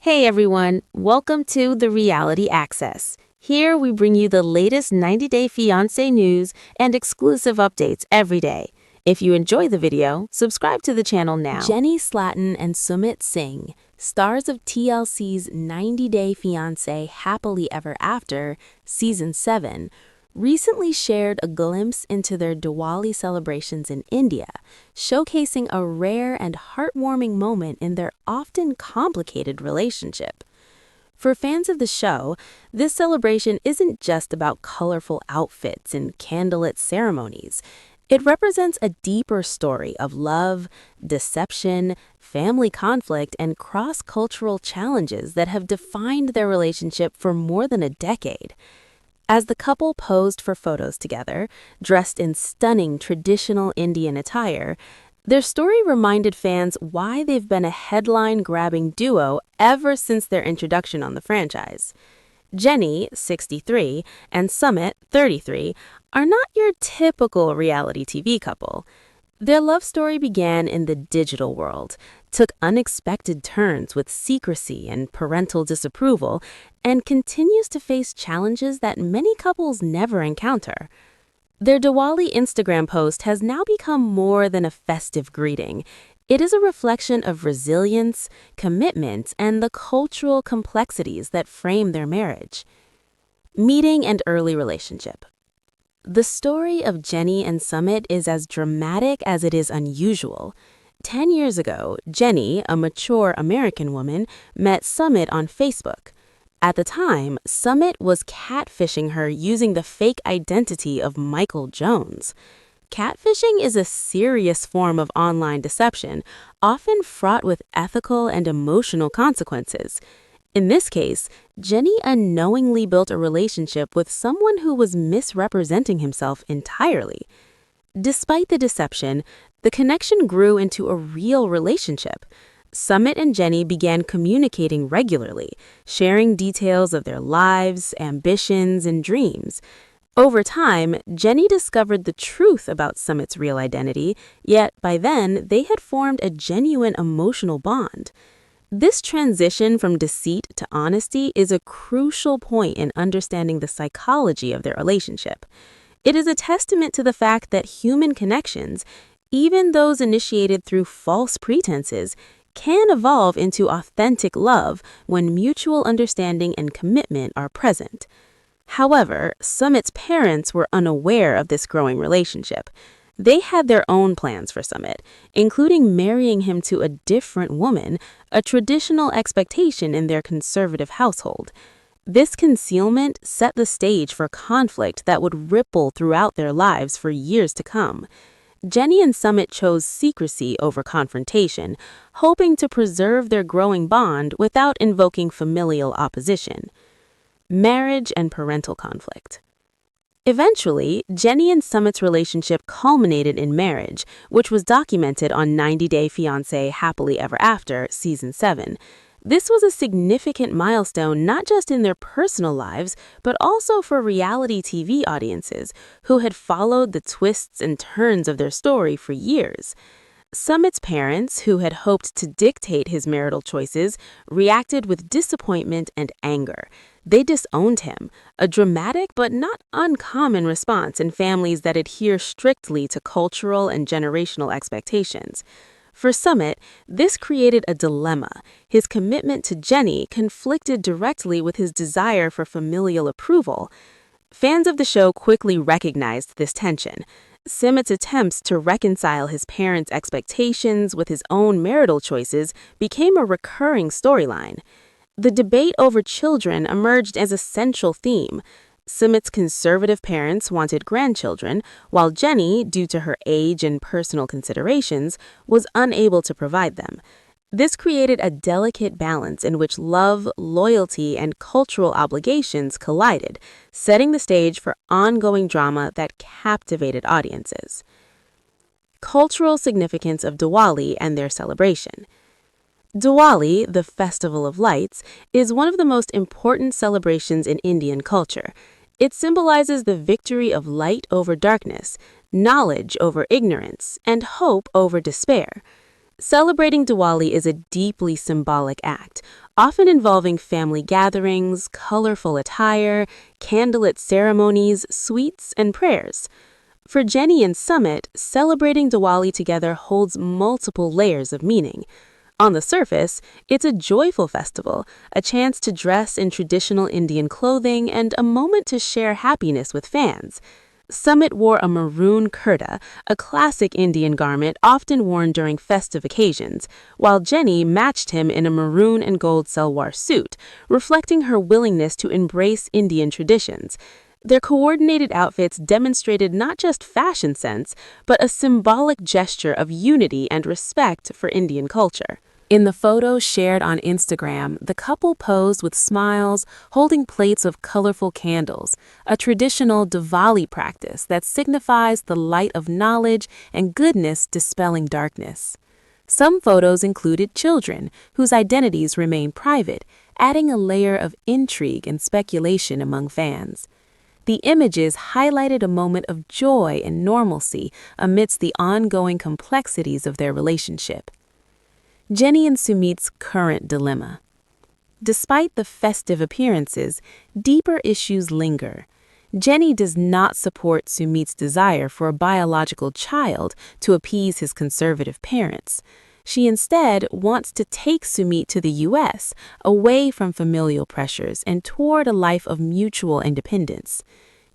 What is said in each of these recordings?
Hey everyone, welcome to the Reality Access. Here we bring you the latest 90-day fiancé news and exclusive updates every day. If you enjoy the video, subscribe to the channel now. Jenny Slatten and Sumit Singh, stars of TLC's 90-Day Fiancé Happily Ever After, Season 7, recently shared a glimpse into their Diwali celebrations in India, showcasing a rare and heartwarming moment in their often complicated relationship. For fans of the show, this celebration isn't just about colorful outfits and candlelit ceremonies. It represents a deeper story of love, deception, family conflict, and cross-cultural challenges that have defined their relationship for more than a decade. As the couple posed for photos together, dressed in stunning traditional Indian attire, their story reminded fans why they've been a headline-grabbing duo ever since their introduction on the franchise. Jenny, 63, and Sumit, 33, are not your typical reality TV couple. Their love story began in the digital world, took unexpected turns with secrecy and parental disapproval, and continues to face challenges that many couples never encounter. Their Diwali Instagram post has now become more than a festive greeting. It is a reflection of resilience, commitment, and the cultural complexities that frame their marriage. Meeting and early relationship. The story of Jenny and Sumit is as dramatic as it is unusual. 10 years ago, Jenny, a mature American woman, met Sumit on Facebook. At the time, Sumit was catfishing her using the fake identity of Michael Jones. Catfishing is a serious form of online deception, often fraught with ethical and emotional consequences. In this case, Jenny unknowingly built a relationship with someone who was misrepresenting himself entirely. Despite the deception, the connection grew into a real relationship. Sumit and Jenny began communicating regularly, sharing details of their lives, ambitions, and dreams. Over time, Jenny discovered the truth about Summit's real identity, yet by then they had formed a genuine emotional bond. This transition from deceit to honesty is a crucial point in understanding the psychology of their relationship. It is a testament to the fact that human connections, even those initiated through false pretenses, can evolve into authentic love when mutual understanding and commitment are present. However, Summit's parents were unaware of this growing relationship. They had their own plans for Sumit, including marrying him to a different woman, a traditional expectation in their conservative household. This concealment set the stage for conflict that would ripple throughout their lives for years to come. Jenny and Sumit chose secrecy over confrontation, hoping to preserve their growing bond without invoking familial opposition. Marriage and parental conflict. Eventually, Jenny and Summit's relationship culminated in marriage, which was documented on 90-Day Fiancé Happily Ever After, Season 7. This was a significant milestone not just in their personal lives, but also for reality TV audiences who had followed the twists and turns of their story for years. Summit's parents, who had hoped to dictate his marital choices, reacted with disappointment and anger. They disowned him, a dramatic but not uncommon response in families that adhere strictly to cultural and generational expectations. For Sumit, this created a dilemma. His commitment to Jenny conflicted directly with his desire for familial approval. Fans of the show quickly recognized this tension. Sumit's attempts to reconcile his parents' expectations with his own marital choices became a recurring storyline. The debate over children emerged as a central theme. Sumit's conservative parents wanted grandchildren, while Jenny, due to her age and personal considerations, was unable to provide them. This created a delicate balance in which love, loyalty, and cultural obligations collided, setting the stage for ongoing drama that captivated audiences. Cultural significance of Diwali and their celebration. Diwali, the Festival of Lights, is one of the most important celebrations in Indian culture. It symbolizes the victory of light over darkness, knowledge over ignorance, and hope over despair. Celebrating Diwali is a deeply symbolic act, often involving family gatherings, colorful attire, candlelit ceremonies, sweets, and prayers. For Jenny and Sumit, celebrating Diwali together holds multiple layers of meaning. On the surface, it's a joyful festival, a chance to dress in traditional Indian clothing, and a moment to share happiness with fans. Sumit wore a maroon kurta, a classic Indian garment often worn during festive occasions, while Jenny matched him in a maroon and gold salwar suit, reflecting her willingness to embrace Indian traditions. Their coordinated outfits demonstrated not just fashion sense, but a symbolic gesture of unity and respect for Indian culture. In the photos shared on Instagram, the couple posed with smiles, holding plates of colorful candles, a traditional Diwali practice that signifies the light of knowledge and goodness dispelling darkness. Some photos included children, whose identities remain private, adding a layer of intrigue and speculation among fans. The images highlighted a moment of joy and normalcy amidst the ongoing complexities of their relationship. Jenny and Sumit's current dilemma. Despite the festive appearances, deeper issues linger. Jenny does not support Sumit's desire for a biological child to appease his conservative parents. She instead wants to take Sumit to the U.S., away from familial pressures and toward a life of mutual independence.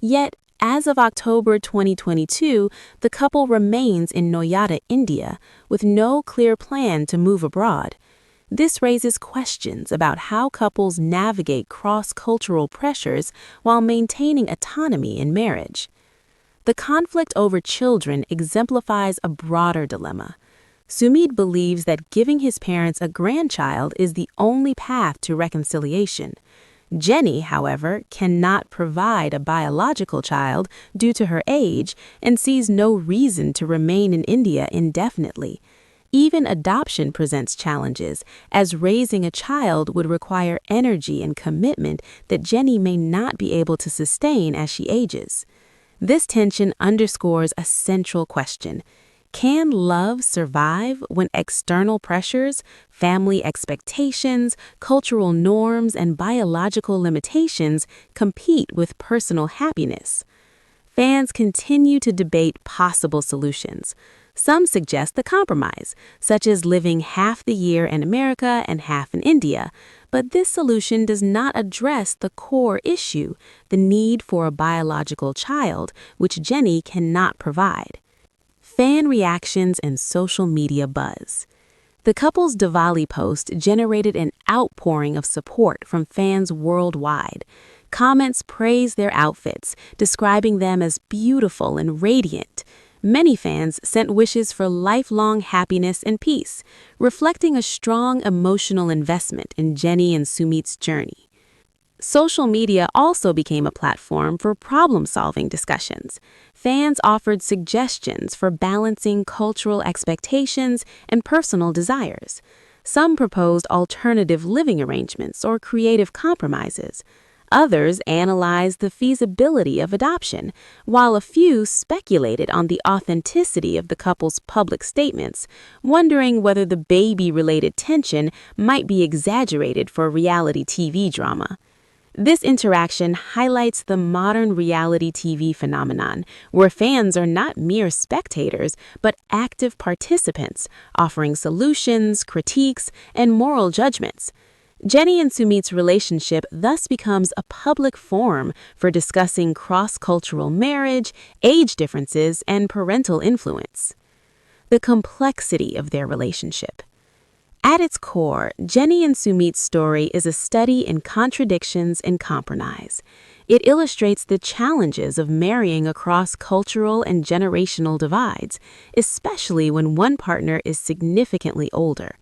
Yet, as of October 2022, the couple remains in Noida, India, with no clear plan to move abroad. This raises questions about how couples navigate cross-cultural pressures while maintaining autonomy in marriage. The conflict over children exemplifies a broader dilemma. Sumit believes that giving his parents a grandchild is the only path to reconciliation. Jenny, however, cannot provide a biological child due to her age and sees no reason to remain in India indefinitely. Even adoption presents challenges, as raising a child would require energy and commitment that Jenny may not be able to sustain as she ages. This tension underscores a central question. Can love survive when external pressures, family expectations, cultural norms, and biological limitations compete with personal happiness? Fans continue to debate possible solutions. Some suggest the compromise, such as living half the year in America and half in India, but this solution does not address the core issue, the need for a biological child, which Jenny cannot provide. Fan reactions and social media buzz. The couple's Diwali post generated an outpouring of support from fans worldwide. Comments praised their outfits, describing them as beautiful and radiant. Many fans sent wishes for lifelong happiness and peace, reflecting a strong emotional investment in Jenny and Sumit's journey. Social media also became a platform for problem-solving discussions. Fans offered suggestions for balancing cultural expectations and personal desires. Some proposed alternative living arrangements or creative compromises. Others analyzed the feasibility of adoption, while a few speculated on the authenticity of the couple's public statements, wondering whether the baby-related tension might be exaggerated for reality TV drama. This interaction highlights the modern reality TV phenomenon, where fans are not mere spectators, but active participants, offering solutions, critiques, and moral judgments. Jenny and Sumit's relationship thus becomes a public forum for discussing cross-cultural marriage, age differences, and parental influence. The complexity of their relationship. At its core, Jenny and Sumit's story is a study in contradictions and compromise. It illustrates the challenges of marrying across cultural and generational divides, especially when one partner is significantly older.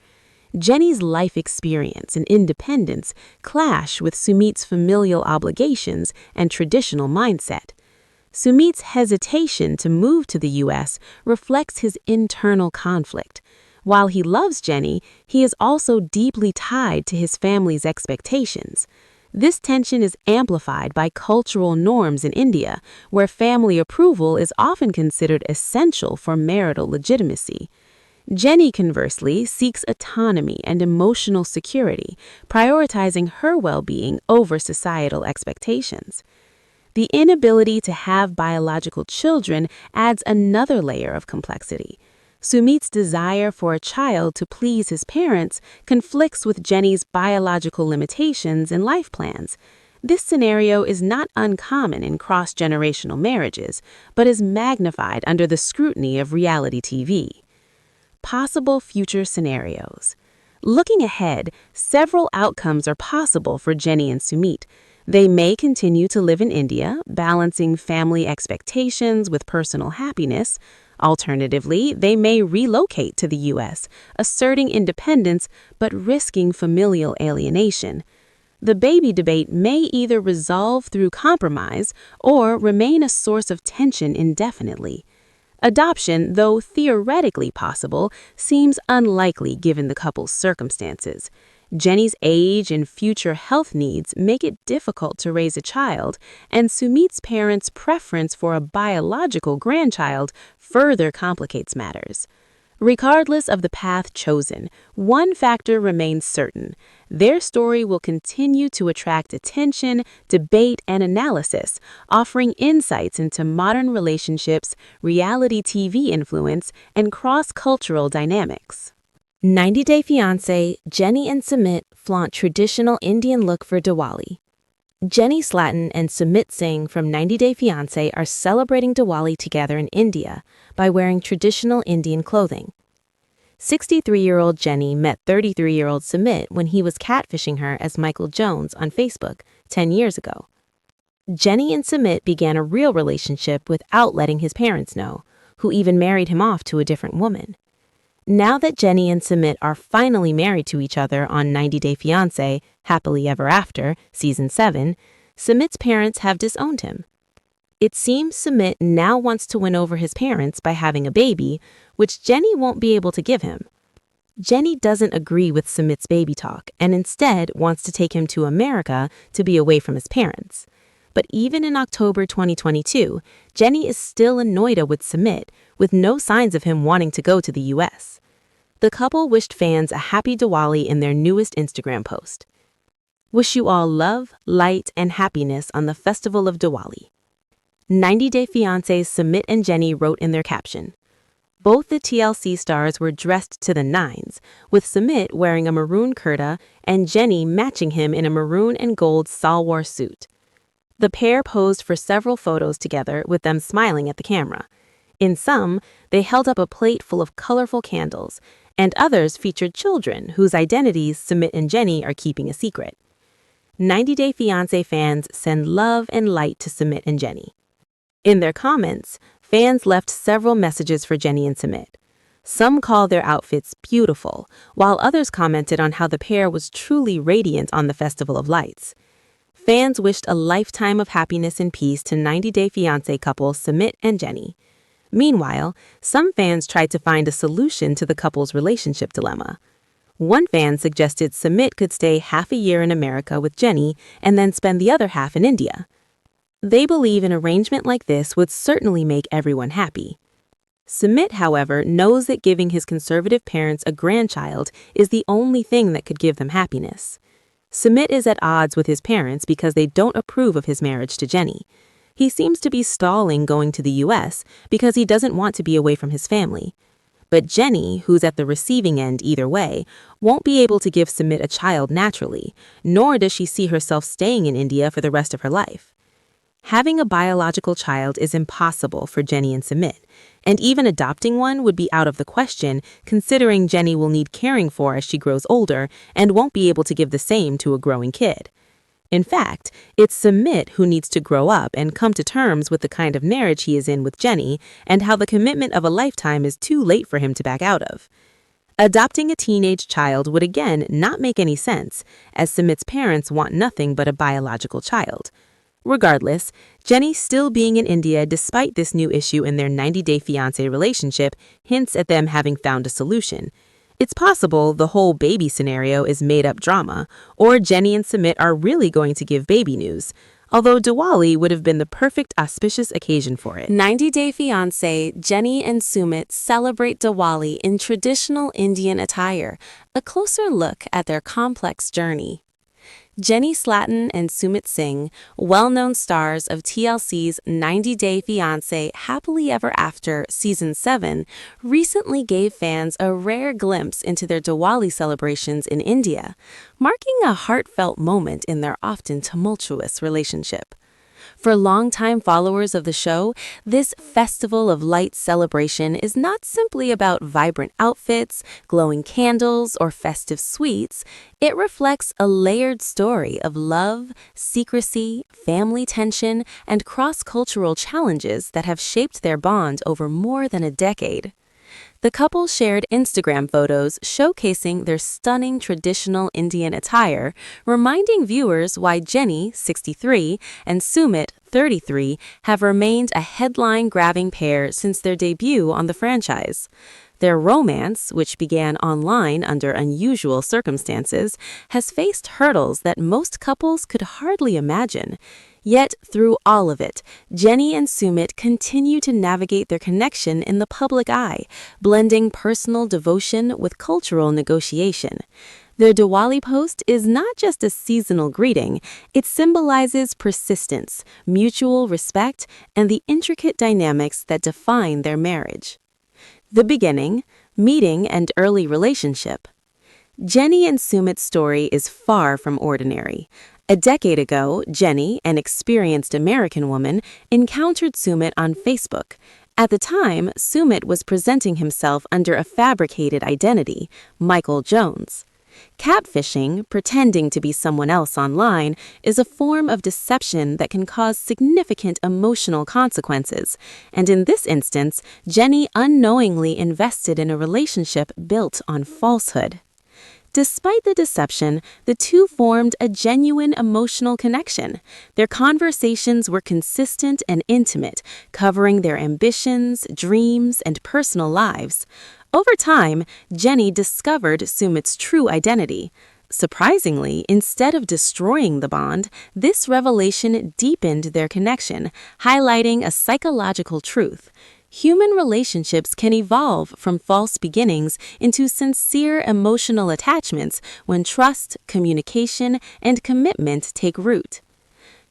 Jenny's life experience and independence clash with Sumit's familial obligations and traditional mindset. Sumit's hesitation to move to the U.S. reflects his internal conflict. While he loves Jenny, he is also deeply tied to his family's expectations. This tension is amplified by cultural norms in India, where family approval is often considered essential for marital legitimacy. Jenny, conversely, seeks autonomy and emotional security, prioritizing her well-being over societal expectations. The inability to have biological children adds another layer of complexity. Sumit's desire for a child to please his parents conflicts with Jenny's biological limitations and life plans. This scenario is not uncommon in cross-generational marriages, but is magnified under the scrutiny of reality TV. Possible future scenarios. Looking ahead, several outcomes are possible for Jenny and Sumit. They may continue to live in India, balancing family expectations with personal happiness. Alternatively, they may relocate to the U.S., asserting independence but risking familial alienation. The baby debate may either resolve through compromise or remain a source of tension indefinitely. Adoption, though theoretically possible, seems unlikely given the couple's circumstances. Jenny's age and future health needs make it difficult to raise a child, and Sumit's parents' preference for a biological grandchild further complicates matters. Regardless of the path chosen, one factor remains certain. Their story will continue to attract attention, debate, and analysis, offering insights into modern relationships, reality TV influence, and cross-cultural dynamics. 90 Day Fiancé, Jenny and Sumit flaunt traditional Indian look for Diwali. Jenny Slatten and Sumit Singh from 90 Day Fiancé are celebrating Diwali together in India by wearing traditional Indian clothing. 63-year-old Jenny met 33-year-old Sumit when he was catfishing her as Michael Jones on Facebook 10 years ago. Jenny and Sumit began a real relationship without letting his parents know, who even married him off to a different woman. Now that Jenny and Sumit are finally married to each other on 90 Day Fiancé, Happily Ever After, Season 7, Sumit's parents have disowned him. It seems Sumit now wants to win over his parents by having a baby, which Jenny won't be able to give him. Jenny doesn't agree with Sumit's baby talk and instead wants to take him to America to be away from his parents. But even in October 2022, Jenny is still annoyed with Sumit, with no signs of him wanting to go to the U.S. The couple wished fans a happy Diwali in their newest Instagram post. Wish you all love, light, and happiness on the festival of Diwali. 90 Day Fiancé's Sumit and Jenny wrote in their caption. Both the TLC stars were dressed to the nines, with Sumit wearing a maroon kurta and Jenny matching him in a maroon and gold salwar suit. The pair posed for several photos together with them smiling at the camera. In some, they held up a plate full of colorful candles, and others featured children whose identities Sumit and Jenny are keeping a secret. 90 Day Fiancé fans send love and light to Sumit and Jenny. In their comments, fans left several messages for Jenny and Sumit. Some call their outfits beautiful, while others commented on how the pair was truly radiant on the Festival of Lights. Fans wished a lifetime of happiness and peace to 90 Day Fiancé couple Sumit and Jenny. Meanwhile, some fans tried to find a solution to the couple's relationship dilemma. One fan suggested Sumit could stay half a year in America with Jenny and then spend the other half in India. They believe an arrangement like this would certainly make everyone happy. Sumit, however, knows that giving his conservative parents a grandchild is the only thing that could give them happiness. Sumit is at odds with his parents because they don't approve of his marriage to Jenny. He seems to be stalling going to the U.S. because he doesn't want to be away from his family. But Jenny, who's at the receiving end either way, won't be able to give Sumit a child naturally, nor does she see herself staying in India for the rest of her life. Having a biological child is impossible for Jenny and Sumit, and even adopting one would be out of the question considering Jenny will need caring for as she grows older and won't be able to give the same to a growing kid. In fact, it's Sumit who needs to grow up and come to terms with the kind of marriage he is in with Jenny and how the commitment of a lifetime is too late for him to back out of. Adopting a teenage child would again not make any sense, as Sumit's parents want nothing but a biological child. Regardless, Jenny still being in India despite this new issue in their 90 Day Fiancé relationship hints at them having found a solution. It's possible the whole baby scenario is made-up drama, or Jenny and Sumit are really going to give baby news. although Diwali would have been the perfect auspicious occasion for it. 90 Day Fiancé Jenny and Sumit celebrate Diwali in traditional Indian attire, a closer look at their complex journey. Jenny Slatten and Sumit Singh, well-known stars of TLC's 90 Day Fiancé Happily Ever After Season 7, recently gave fans a rare glimpse into their Diwali celebrations in India, marking a heartfelt moment in their often tumultuous relationship. For longtime followers of the show, this festival of light celebration is not simply about vibrant outfits, glowing candles, or festive sweets. It reflects a layered story of love, secrecy, family tension, and cross-cultural challenges that have shaped their bond over more than a decade. The couple shared Instagram photos showcasing their stunning traditional Indian attire, reminding viewers why Jenny, 63, and Sumit, 33, have remained a headline-grabbing pair since their debut on the franchise. Their romance, which began online under unusual circumstances, has faced hurdles that most couples could hardly imagine. Yet, through all of it, Jenny and Sumit continue to navigate their connection in the public eye, blending personal devotion with cultural negotiation. Their Diwali post is not just a seasonal greeting, it symbolizes persistence, mutual respect, and the intricate dynamics that define their marriage. The beginning, meeting, and early relationship. Jenny and Sumit's story is far from ordinary. A decade ago, Jenny, an experienced American woman, encountered Sumit on Facebook. At the time, Sumit was presenting himself under a fabricated identity, Michael Jones. Catfishing, pretending to be someone else online, is a form of deception that can cause significant emotional consequences, and in this instance, Jenny unknowingly invested in a relationship built on falsehood. Despite the deception, the two formed a genuine emotional connection. Their conversations were consistent and intimate, covering their ambitions, dreams, and personal lives. Over time, Jenny discovered Sumit's true identity. Surprisingly, instead of destroying the bond, this revelation deepened their connection, highlighting a psychological truth. Human relationships can evolve from false beginnings into sincere emotional attachments when trust, communication, and commitment take root.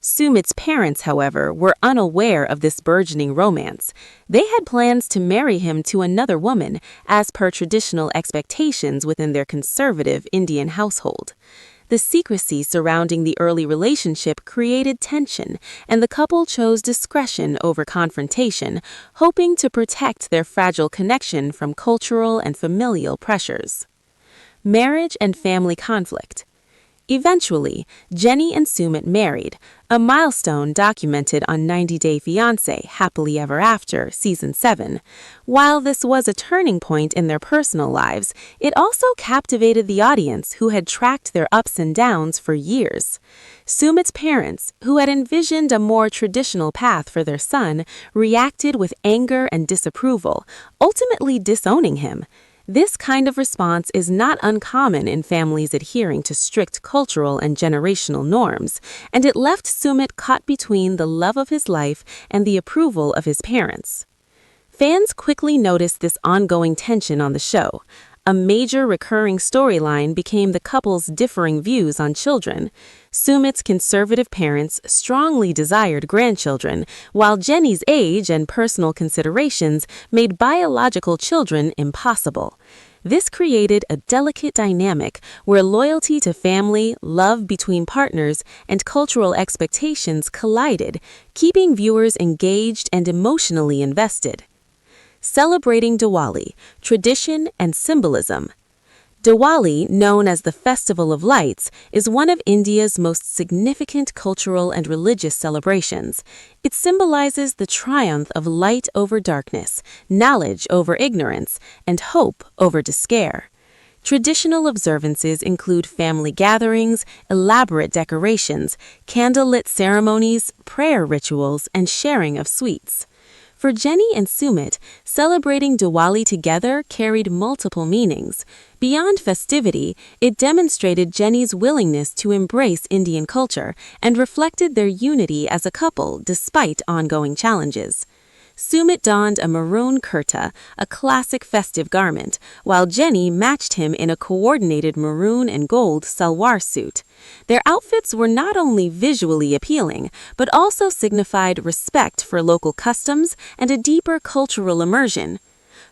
Sumit's parents, however, were unaware of this burgeoning romance. They had plans to marry him to another woman, as per traditional expectations within their conservative Indian household. The secrecy surrounding the early relationship created tension, and the couple chose discretion over confrontation, hoping to protect their fragile connection from cultural and familial pressures. Marriage and family conflict. Eventually, Jenny and Sumit married, a milestone documented on 90 Day Fiancé Happily Ever After Season 7. While this was a turning point in their personal lives, it also captivated the audience who had tracked their ups and downs for years. Sumit's parents, who had envisioned a more traditional path for their son, reacted with anger and disapproval, ultimately disowning him. This kind of response is not uncommon in families adhering to strict cultural and generational norms, and it left Sumit caught between the love of his life and the approval of his parents. Fans quickly noticed this ongoing tension on the show. A major recurring storyline became the couple's differing views on children. Sumit's conservative parents strongly desired grandchildren, while Jenny's age and personal considerations made biological children impossible. This created a delicate dynamic where loyalty to family, love between partners, and cultural expectations collided, keeping viewers engaged and emotionally invested. Celebrating Diwali, tradition and symbolism. Diwali, known as the Festival of Lights, is one of India's most significant cultural and religious celebrations. It symbolizes the triumph of light over darkness, knowledge over ignorance, and hope over despair. Traditional observances include family gatherings, elaborate decorations, candlelit ceremonies, prayer rituals, and sharing of sweets. For Jenny and Sumit, celebrating Diwali together carried multiple meanings. Beyond festivity, it demonstrated Jenny's willingness to embrace Indian culture and reflected their unity as a couple despite ongoing challenges. Sumit donned a maroon kurta, a classic festive garment, while Jenny matched him in a coordinated maroon and gold salwar suit. Their outfits were not only visually appealing, but also signified respect for local customs and a deeper cultural immersion.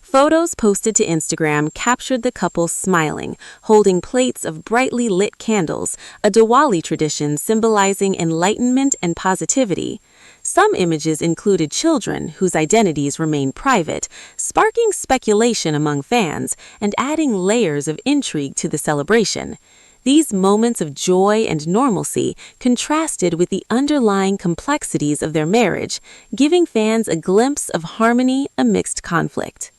Photos posted to Instagram captured the couple smiling, holding plates of brightly lit candles, a Diwali tradition symbolizing enlightenment and positivity. Some images included children whose identities remain private, sparking speculation among fans and adding layers of intrigue to the celebration. These moments of joy and normalcy contrasted with the underlying complexities of their marriage, giving fans a glimpse of harmony amidst conflict.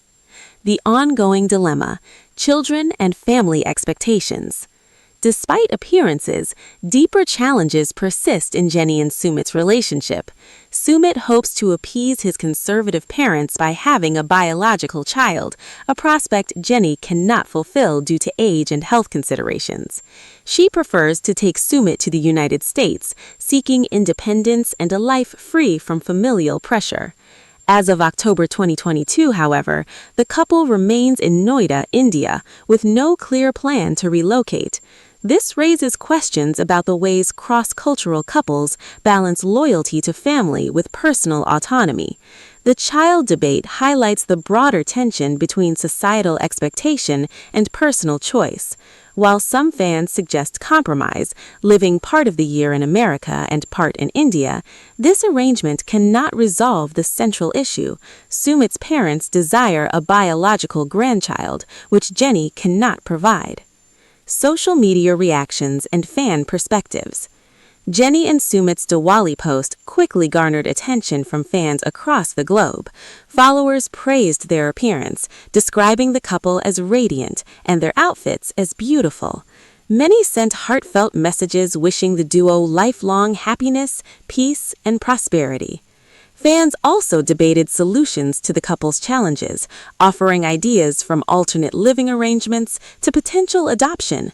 The ongoing dilemma, children and family expectations. Despite appearances, deeper challenges persist in Jenny and Sumit's relationship. Sumit hopes to appease his conservative parents by having a biological child, a prospect Jenny cannot fulfill due to age and health considerations. She prefers to take Sumit to the United States, seeking independence and a life free from familial pressure. As of October 2022, however, the couple remains in Noida, India, with no clear plan to relocate. This raises questions about the ways cross-cultural couples balance loyalty to family with personal autonomy. The child debate highlights the broader tension between societal expectation and personal choice. While some fans suggest compromise, living part of the year in America and part in India, this arrangement cannot resolve the central issue. Sumit's parents desire a biological grandchild, which Jenny cannot provide. Social media reactions and fan perspectives. Jenny and Sumit's Diwali post quickly garnered attention from fans across the globe. Followers praised their appearance, describing the couple as radiant and their outfits as beautiful. Many sent heartfelt messages wishing the duo lifelong happiness, peace, and prosperity. Fans also debated solutions to the couple's challenges, offering ideas from alternate living arrangements to potential adoption.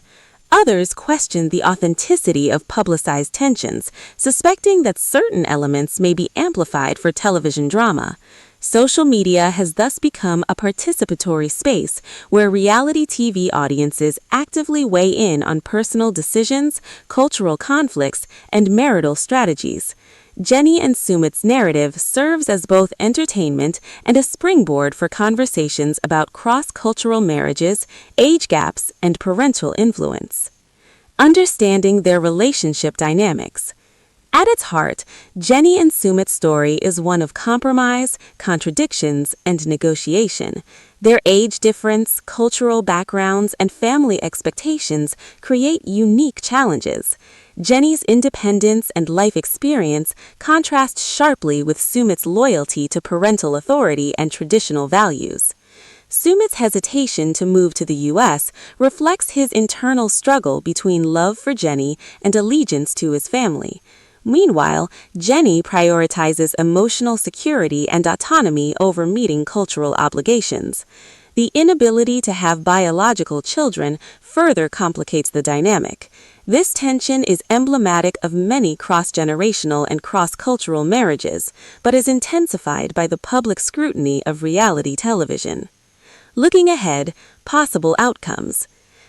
Others questioned the authenticity of publicized tensions, suspecting that certain elements may be amplified for television drama. Social media has thus become a participatory space where reality TV audiences actively weigh in on personal decisions, cultural conflicts, and marital strategies. Jenny and Sumit's narrative serves as both entertainment and a springboard for conversations about cross-cultural marriages, age gaps, and parental influence. Understanding their relationship dynamics. At its heart, Jenny and Sumit's story is one of compromise, contradictions, and negotiation. Their age difference, cultural backgrounds, and family expectations create unique challenges. Jenny's independence and life experience contrast sharply with Sumit's loyalty to parental authority and traditional values. Sumit's hesitation to move to the U.S. reflects his internal struggle between love for Jenny and allegiance to his family. Meanwhile, Jenny prioritizes emotional security and autonomy over meeting cultural obligations. The inability to have biological children further complicates the dynamic. This tension is emblematic of many cross-generational and cross-cultural marriages, but is intensified by the public scrutiny of reality television. Looking ahead, possible outcomes.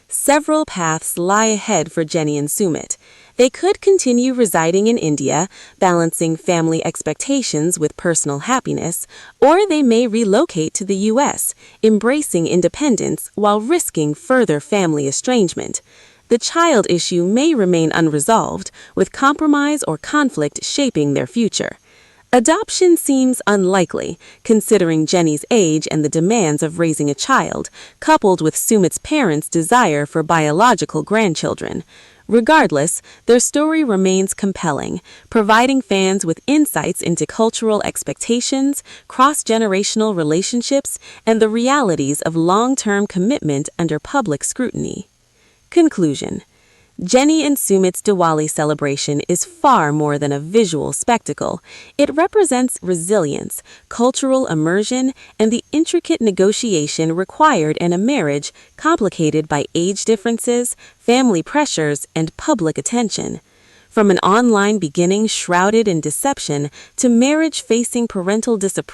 Several paths lie ahead for Jenny and Sumit. They could continue residing in India, balancing family expectations with personal happiness, or they may relocate to the U.S., embracing independence while risking further family estrangement. The child issue may remain unresolved, with compromise or conflict shaping their future. Adoption seems unlikely, considering Jenny's age and the demands of raising a child, coupled with Sumit's parents' desire for biological grandchildren. Regardless, their story remains compelling, providing fans with insights into cultural expectations, cross-generational relationships, and the realities of long-term commitment under public scrutiny. Conclusion. Jenny and Sumit's Diwali celebration is far more than a visual spectacle. It represents resilience, cultural immersion, and the intricate negotiation required in a marriage complicated by age differences, family pressures, and public attention. From an online beginning shrouded in deception to marriage facing parental disapproval,